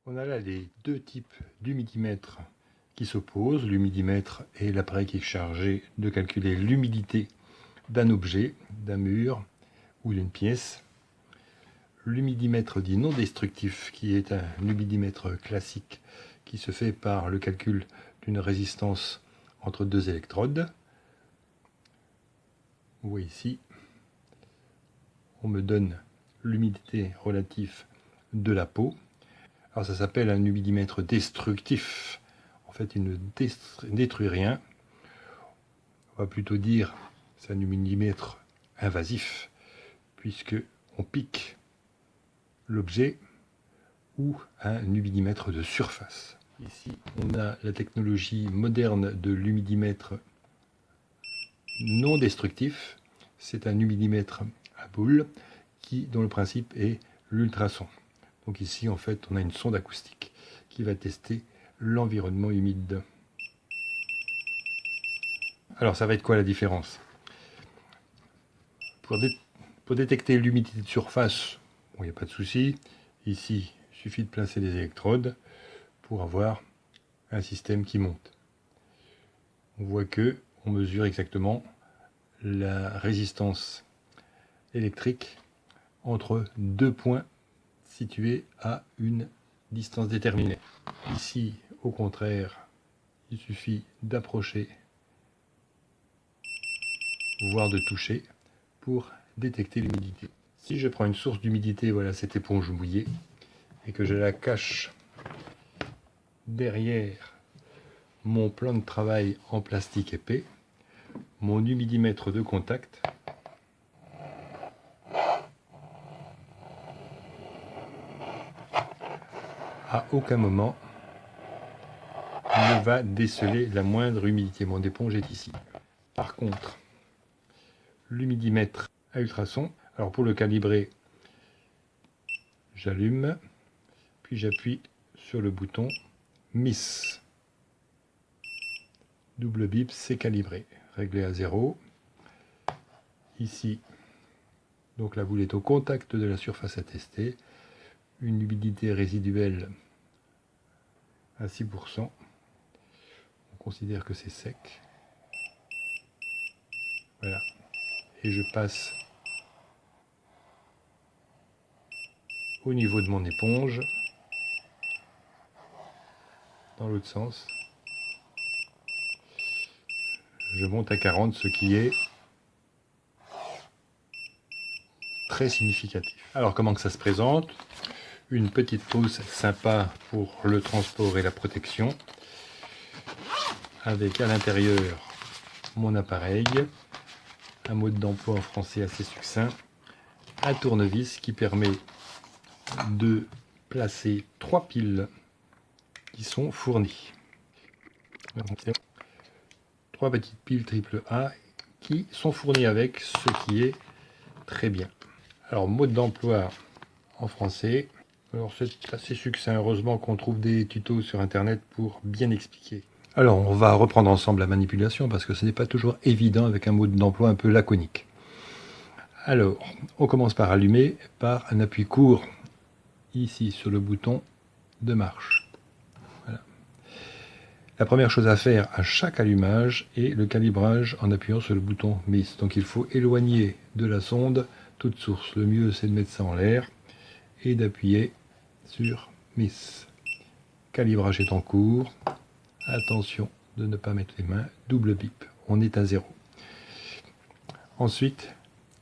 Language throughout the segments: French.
On a là les deux types d'humidimètres qui s'opposent. L'humidimètre est l'appareil qui est chargé de calculer l'humidité d'un objet, d'un mur ou d'une pièce. L'humidimètre dit non destructif, qui est un humidimètre classique qui se fait par le calcul d'une résistance entre deux électrodes. Vous voyez ici, on me donne l'humidité relative de la peau. Alors ça s'appelle un humidimètre destructif. En fait, il ne détruit rien. On va plutôt dire que c'est un humidimètre invasif, puisque on pique l'objet, ou un humidimètre de surface. Ici, on a la technologie moderne de l'humidimètre non destructif. C'est un humidimètre à boule dont le principe est l'ultrason. Donc ici, en fait, on a une sonde acoustique qui va tester l'environnement humide. Alors, ça va être quoi la différence? Pour détecter l'humidité de surface, il n'y a pas de souci. Ici, il suffit de placer des électrodes pour avoir un système qui monte. On voit que on mesure exactement la résistance électrique entre deux points situés à une distance déterminée. Ici, au contraire, il suffit d'approcher, voire de toucher, pour détecter l'humidité. Si je prends une source d'humidité, voilà cette éponge mouillée, et que je la cache derrière mon plan de travail en plastique épais, mon humidimètre de contact à aucun moment ne va déceler la moindre humidité. Mon éponge est ici. Par contre, l'humidimètre à ultrasons, alors pour le calibrer, j'allume, puis j'appuie sur le bouton Miss. Double bip, c'est calibré, réglé à 0. Ici, donc la boule est au contact de la surface à tester. Une humidité résiduelle à 6%. On considère que c'est sec. Voilà. Et je passe au niveau de mon éponge, dans l'autre sens. Je monte à 40, ce qui est très significatif. Alors comment que ça se présente? Une petite trousse sympa pour le transport et la protection, avec à l'intérieur mon appareil, un mode d'emploi en français assez succinct, un tournevis qui permet de placer 3 piles qui sont fournies. 3 petites piles AAA qui sont fournies avec, ce qui est très bien. Alors, mode d'emploi en français. Alors, c'est assez succinct. Heureusement qu'on trouve des tutos sur Internet pour bien expliquer. Alors, on va reprendre ensemble la manipulation parce que ce n'est pas toujours évident avec un mode d'emploi un peu laconique. Alors, on commence par allumer par un appui court ici sur le bouton de marche. Voilà. La première chose à faire à chaque allumage est le calibrage en appuyant sur le bouton Miss. Donc il faut éloigner de la sonde toute source. Le mieux c'est de mettre ça en l'air et d'appuyer sur Miss. Calibrage est en cours. Attention de ne pas mettre les mains. Double bip. On est à 0. Ensuite,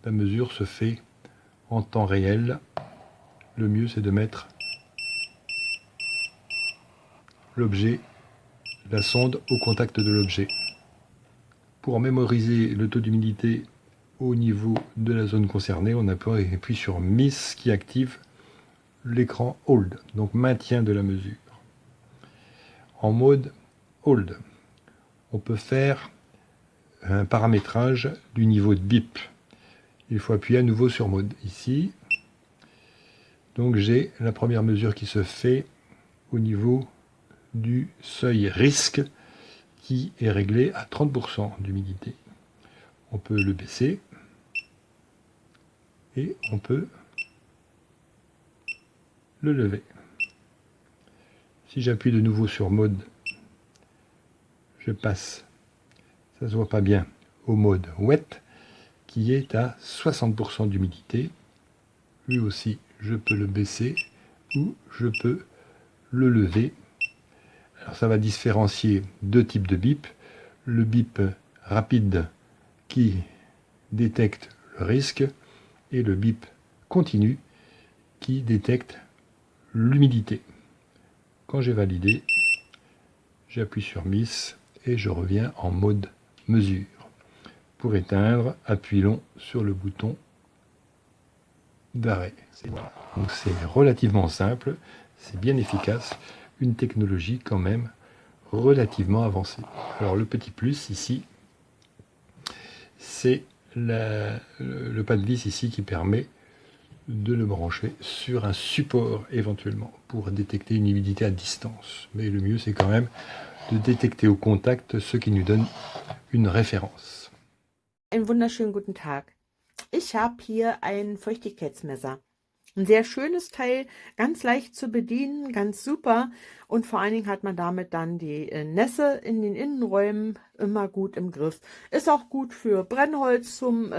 la mesure se fait en temps réel. Le mieux c'est de mettre l'objet, la sonde au contact de l'objet. Pour mémoriser le taux d'humidité au niveau de la zone concernée, on appuie sur Miss qui active l'écran Hold, donc maintien de la mesure. En mode Hold, on peut faire un paramétrage du niveau de bip. Il faut appuyer à nouveau sur mode ici. Donc j'ai la première mesure qui se fait au niveau du seuil risque qui est réglé à 30% d'humidité. On peut le baisser et on peut le lever. Si j'appuie de nouveau sur mode, je passe, ça se voit pas bien, au mode wet, qui est à 60% d'humidité. Lui aussi, je peux le baisser ou je peux le lever. Alors ça va différencier deux types de bip. Le bip rapide qui détecte le risque et le bip continu qui détecte l'humidité. Quand j'ai validé, j'appuie sur Miss et je reviens en mode mesure. Pour éteindre, appuyons sur le bouton d'arrêt. Donc c'est relativement simple, c'est bien efficace, une technologie quand même relativement avancée. Alors le petit plus ici, c'est le pas de vis ici qui permet de le brancher sur un support éventuellement pour détecter une humidité à distance. Mais le mieux c'est quand même de détecter au contact, ce qui nous donne une référence. Einen wunderschönen guten Tag. Ich habe hier ein Feuchtigkeitsmesser. Ein sehr schönes Teil, ganz leicht zu bedienen, ganz super. Und vor allen Dingen hat man damit dann die Nässe in den Innenräumen immer gut im Griff. Ist auch gut für Brennholz zum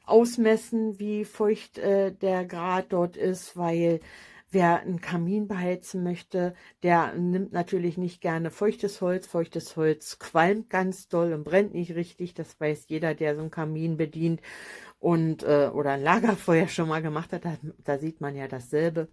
Ausmessen, wie feucht der Grad dort ist, weil wer einen Kamin beheizen möchte, der nimmt natürlich nicht gerne feuchtes Holz. Feuchtes Holz qualmt ganz doll und brennt nicht richtig. Das weiß jeder, der so einen Kamin bedient und oder ein Lagerfeuer schon mal gemacht hat. Da sieht man ja dasselbe.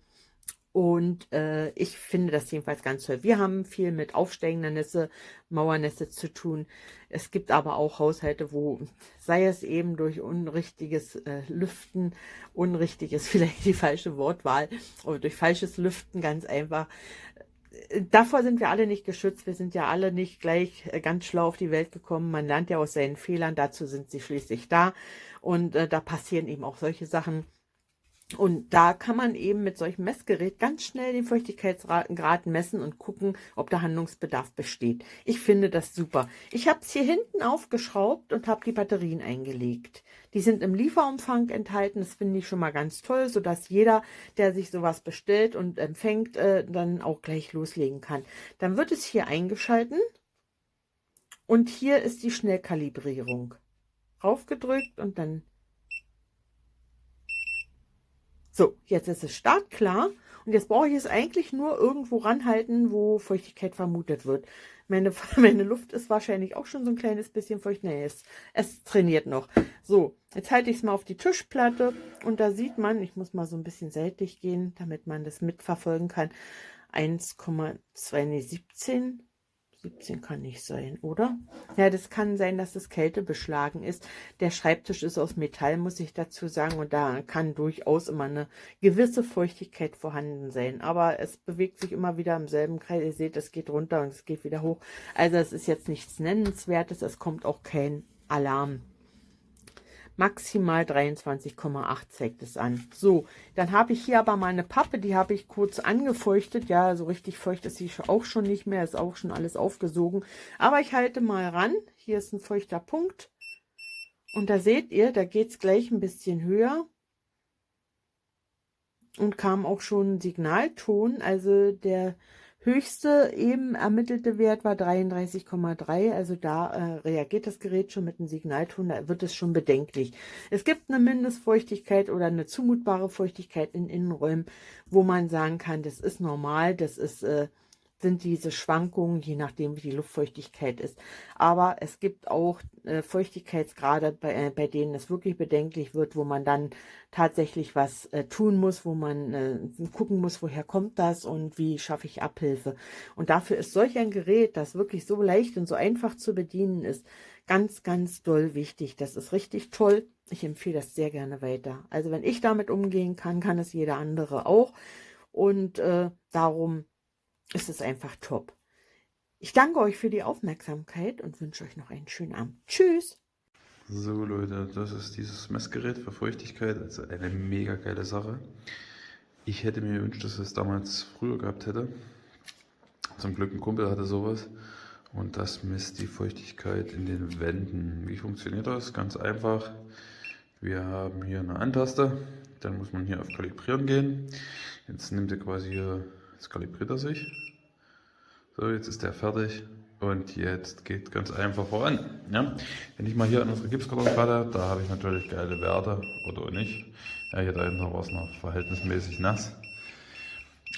Und ich finde das jedenfalls ganz toll. Wir haben viel mit aufsteigender Nässe, Mauernässe zu tun. Es gibt aber auch Haushalte, wo, sei es eben durch unrichtiges Lüften, unrichtig ist vielleicht die falsche Wortwahl, oder durch falsches Lüften ganz einfach. Davor sind wir alle nicht geschützt. Wir sind ja alle nicht gleich ganz schlau auf die Welt gekommen. Man lernt ja aus seinen Fehlern. Dazu sind sie schließlich da. Und da passieren eben auch solche Sachen. Und da kann man eben mit solchem Messgerät ganz schnell den Feuchtigkeitsgrad messen und gucken, ob da Handlungsbedarf besteht. Ich finde das super. Ich habe es hier hinten aufgeschraubt und habe die Batterien eingelegt. Die sind im Lieferumfang enthalten. Das finde ich schon mal ganz toll, sodass jeder, der sich sowas bestellt und empfängt, dann auch gleich loslegen kann. Dann wird es hier eingeschalten und hier ist die Schnellkalibrierung. Raufgedrückt und dann... So, jetzt ist es startklar und jetzt brauche ich es eigentlich nur irgendwo ranhalten, wo Feuchtigkeit vermutet wird. Meine Luft ist wahrscheinlich auch schon so ein kleines bisschen feucht. Nee, es trainiert noch. So, jetzt halte ich es mal auf die Tischplatte und da sieht man, ich muss mal so ein bisschen seitlich gehen, damit man das mitverfolgen kann. 1,2, nee, 17 kann nicht sein, oder? Ja, das kann sein, dass es kältebeschlagen ist. Der Schreibtisch ist aus Metall, muss ich dazu sagen, und da kann durchaus immer eine gewisse Feuchtigkeit vorhanden sein. Aber es bewegt sich immer wieder im selben Kreis. Ihr seht, es geht runter und es geht wieder hoch. Also es ist jetzt nichts Nennenswertes, es kommt auch kein Alarm. Maximal 23,8 zeigt es an. So, dann habe ich hier aber mal eine Pappe, die habe ich kurz angefeuchtet. Ja, so richtig feucht ist sie auch schon nicht mehr, ist auch schon alles aufgesogen. Aber ich halte mal ran. Hier ist ein feuchter Punkt. Und da seht ihr, da geht es gleich ein bisschen höher. Und kam auch schon ein Signalton, also der höchste eben ermittelte Wert war 33,3, also da reagiert das Gerät schon mit einem Signalton, da wird es schon bedenklich. Es gibt eine Mindestfeuchtigkeit oder eine zumutbare Feuchtigkeit in Innenräumen, wo man sagen kann, das ist normal, das ist, sind diese Schwankungen, je nachdem wie die Luftfeuchtigkeit ist. Aber es gibt auch Feuchtigkeitsgrade, bei denen es wirklich bedenklich wird, wo man dann tatsächlich was tun muss, wo man gucken muss, woher kommt das und wie schaffe ich Abhilfe. Und dafür ist solch ein Gerät, das wirklich so leicht und so einfach zu bedienen ist, ganz, ganz doll wichtig. Das ist richtig toll. Ich empfehle das sehr gerne weiter. Also wenn ich damit umgehen kann, kann es jeder andere auch. Und darum ist es einfach top. Ich danke euch für die Aufmerksamkeit und wünsche euch noch einen schönen Abend. Tschüss! So Leute, das ist dieses Messgerät für Feuchtigkeit, also eine mega geile Sache. Ich hätte mir gewünscht, dass ich es damals früher gehabt hätte. Zum Glück ein Kumpel hatte sowas und das misst die Feuchtigkeit in den Wänden. Wie funktioniert das? Ganz einfach. Wir haben hier eine Antaste, dann muss man hier auf Kalibrieren gehen. Jetzt nimmt er quasi hier, jetzt kalibriert er sich. So, jetzt ist der fertig und jetzt geht ganz einfach voran. Ja? Wenn ich mal hier an unsere Gipskartonplatte, da habe ich natürlich geile Werte oder auch nicht. Ja, hier dahinter war es noch verhältnismäßig nass.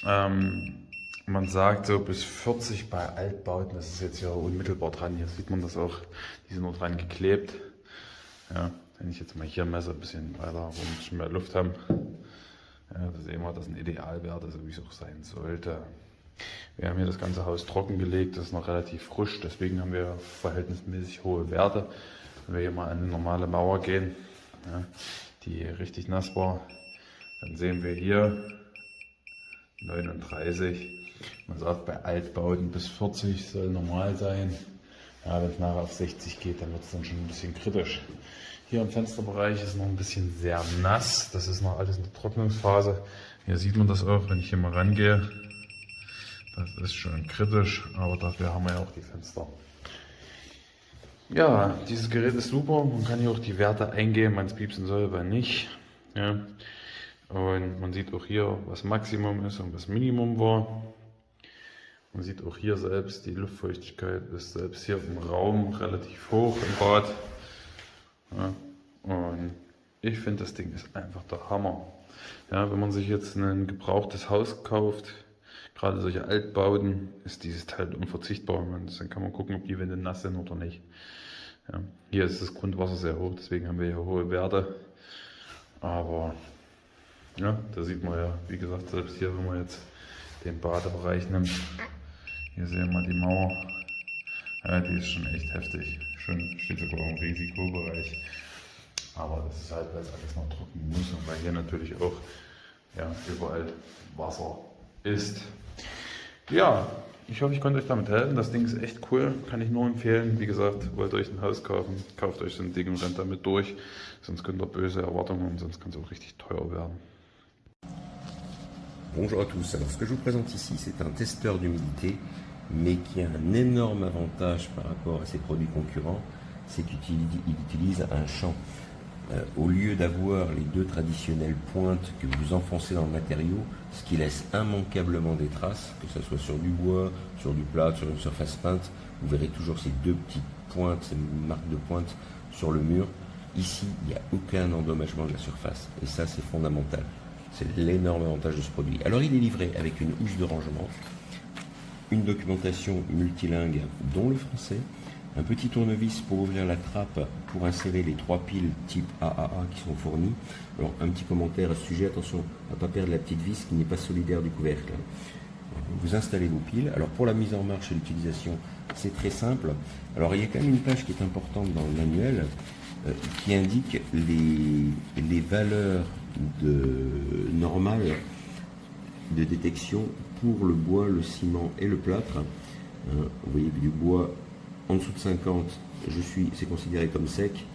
Man sagt so bis 40 bei Altbauten, das ist jetzt hier unmittelbar dran. Hier sieht man das auch, die sind nur dran geklebt. Ja, wenn ich jetzt mal hier messe, ein bisschen weiter, wo wir ein bisschen mehr Luft haben. Ja, da sehen wir, das sind Idealwerte, so wie es auch sein sollte. Wir haben hier das ganze Haus trockengelegt, das ist noch relativ frisch, deswegen haben wir verhältnismäßig hohe Werte. Wenn wir hier mal an eine normale Mauer gehen, ja, die richtig nass war, dann sehen wir hier 39. Man sagt, bei Altbauten bis 40 soll normal sein. Ja, wenn es nachher auf 60 geht, dann wird es dann schon ein bisschen kritisch. Hier im Fensterbereich ist noch ein bisschen sehr nass. Das ist noch alles in der Trocknungsphase. Hier sieht man das auch, wenn ich hier mal rangehe. Das ist schon kritisch, aber dafür haben wir ja auch die Fenster. Ja, dieses Gerät ist super. Man kann hier auch die Werte eingeben, wann es piepsen soll, wann nicht. Ja. Und man sieht auch hier, was Maximum ist und was Minimum war. Man sieht auch hier selbst, die Luftfeuchtigkeit ist selbst hier im Raum relativ hoch im Bad. Ja, und ich finde, das Ding ist einfach der Hammer. Ja, wenn man sich jetzt ein gebrauchtes Haus kauft, gerade solche Altbauten, ist dieses Teil unverzichtbar. Dann kann man gucken, ob die Wände nass sind oder nicht. Ja, hier ist das Grundwasser sehr hoch, deswegen haben wir hier hohe Werte. Aber ja, da sieht man ja, wie gesagt, selbst hier, wenn man jetzt den Badebereich nimmt, hier sehen wir die Mauer, ja, die ist schon echt heftig, steht sogar im Risikobereich, aber das ist halt, weil es alles noch trocken muss und weil hier natürlich auch ja, überall Wasser ist. Ja, ich hoffe, ich konnte euch damit helfen, das Ding ist echt cool, kann ich nur empfehlen. Wie gesagt, wollt ihr euch ein Haus kaufen, kauft euch so ein Ding und rennt damit durch, sonst könnt ihr böse Erwartungen und sonst kann es auch richtig teuer werden. Bonjour à tous, alors ce que je vous présente ici c'est un testeur d'humidité mais qui a un énorme avantage par rapport à ses produits concurrents, c'est qu'il utilise un champ. Au lieu d'avoir les deux traditionnelles pointes que vous enfoncez dans le matériau, ce qui laisse immanquablement des traces, que ce soit sur du bois, sur du plâtre, sur une surface peinte, vous verrez toujours ces deux petites pointes, ces marques de pointe sur le mur. Ici, il n'y a aucun endommagement de la surface et ça c'est fondamental. C'est l'énorme avantage de ce produit. Alors il est livré avec une housse de rangement, une documentation multilingue dont le français, un petit tournevis pour ouvrir la trappe pour insérer les 3 piles type AAA qui sont fournies. Alors un petit commentaire à ce sujet, attention à ne pas perdre la petite vis qui n'est pas solidaire du couvercle. Vous installez vos piles. Alors pour la mise en marche et l'utilisation, c'est très simple. Alors il y a quand même une page qui est importante dans le manuel qui indique les valeurs normales de détection pour le bois, le ciment et le plâtre. Vous voyez que du bois en dessous de 50, c'est considéré comme sec,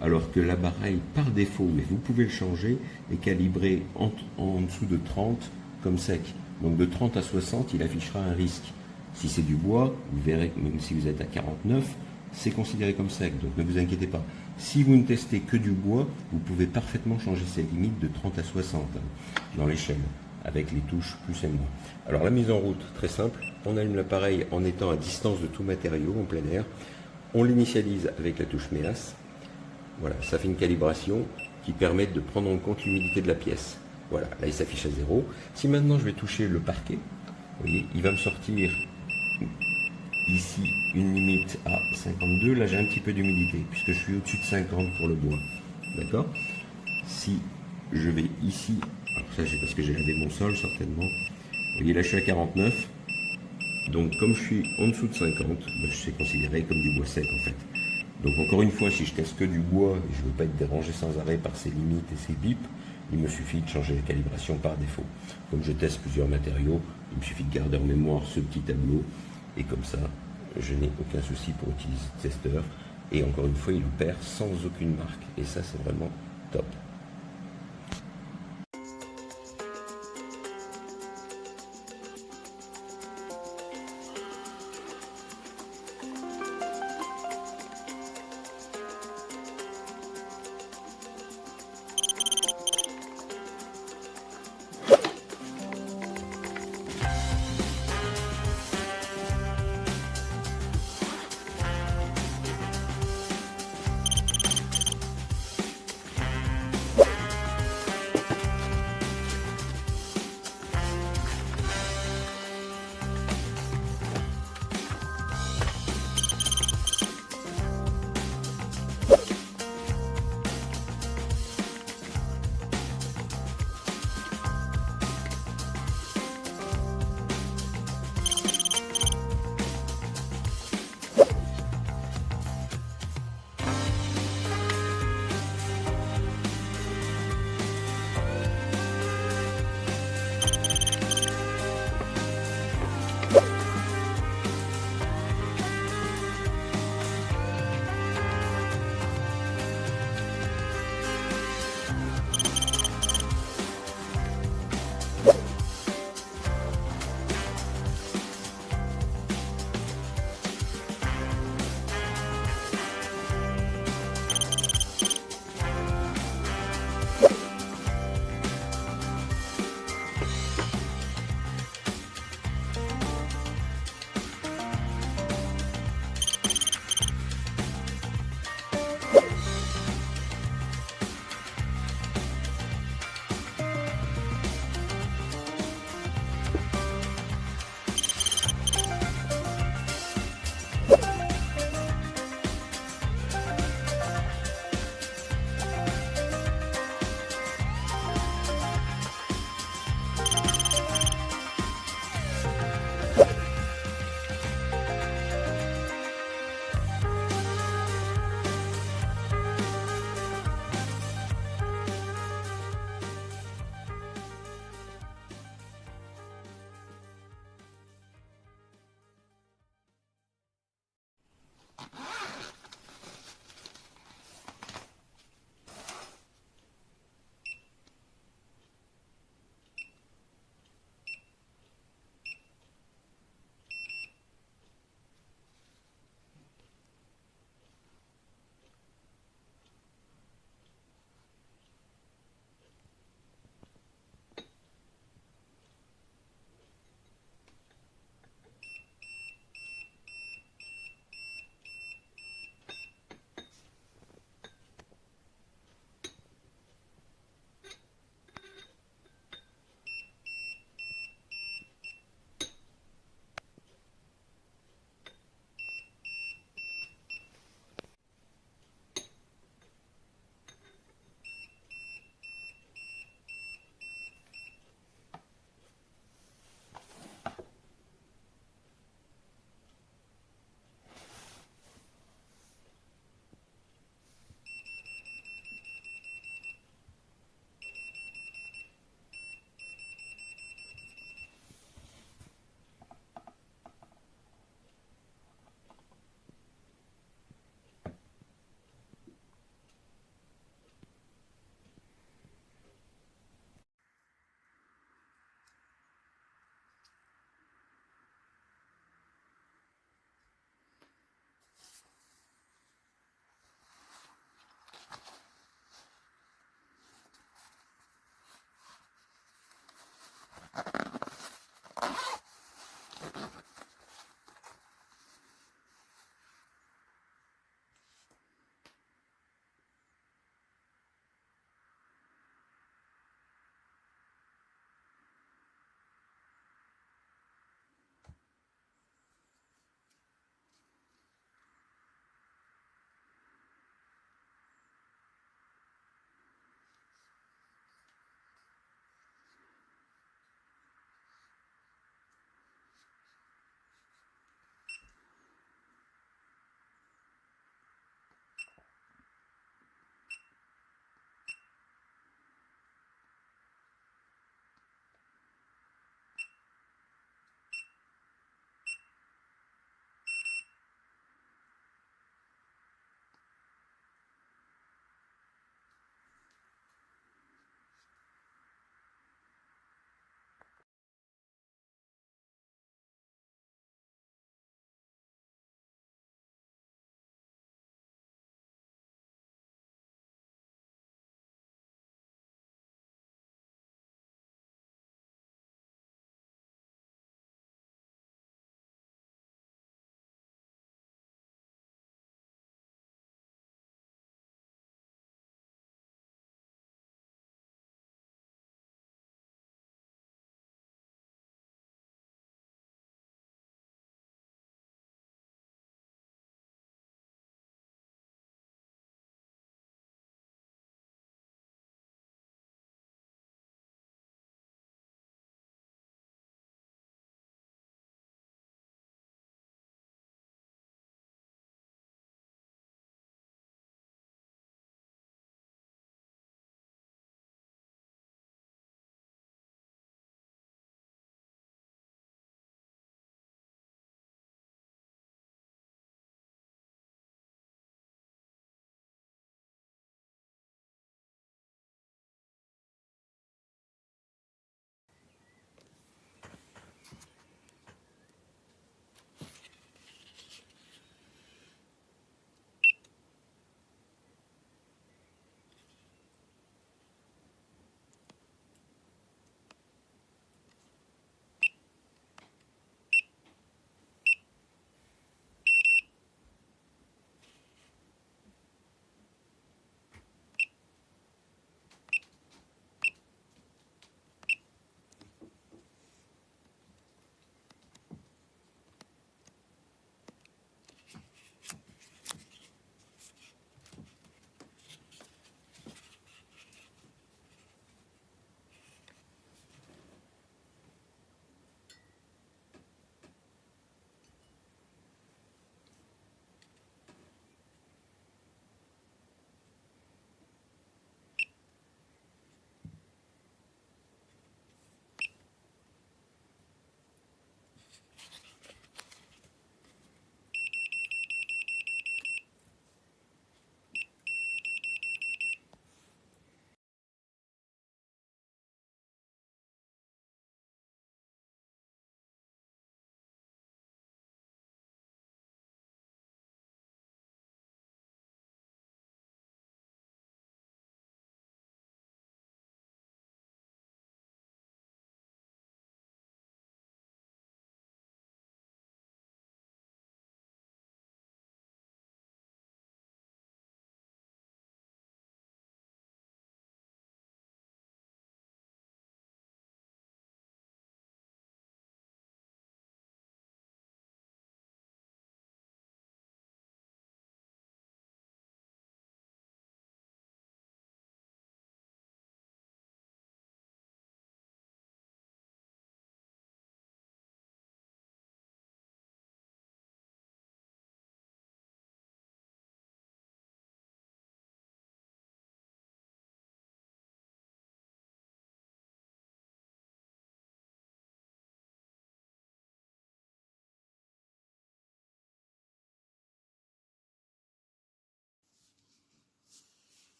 alors que l'appareil par défaut, mais vous pouvez le changer, est calibré en dessous de 30 comme sec. Donc de 30 à 60, il affichera un risque. Si c'est du bois, vous verrez que même si vous êtes à 49, c'est considéré comme sec, donc ne vous inquiétez pas. Si vous ne testez que du bois, vous pouvez parfaitement changer ces limites de 30 à 60 dans l'échelle, avec les touches plus et moins. Alors la mise en route, très simple, on allume l'appareil en étant à distance de tout matériau en plein air, on l'initialise avec la touche MEAS, voilà, ça fait une calibration qui permet de prendre en compte l'humidité de la pièce. Voilà, là il s'affiche à 0. Si maintenant je vais toucher le parquet, vous voyez, il va me sortir ici une limite à 52, là j'ai un petit peu d'humidité puisque je suis au-dessus de 50 pour le bois, d'accord. Si je vais ici, alors ça c'est parce que j'ai lavé mon sol certainement, vous voyez là je suis à 49, donc comme je suis en dessous de 50, ben, je suis considéré comme du bois sec en fait. Donc encore une fois, si je teste que du bois et je ne veux pas être dérangé sans arrêt par ces limites et ces bips, il me suffit de changer la calibration par défaut. Comme je teste plusieurs matériaux, il me suffit de garder en mémoire ce petit tableau et comme ça, je n'ai aucun souci pour utiliser ce testeur. Et encore une fois, il opère sans aucune marque. Et ça, c'est vraiment top.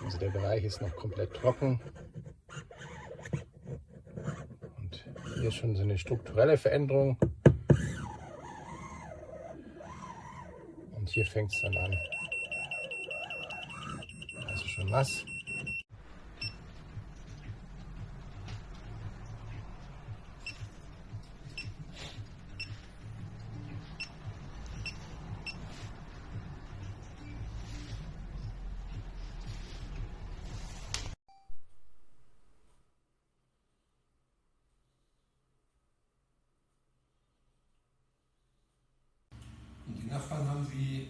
Also der Bereich ist noch komplett trocken. Und hier ist schon so eine strukturelle Veränderung. Und hier fängt es dann an. Also schon nass. Und die Nachbarn haben sie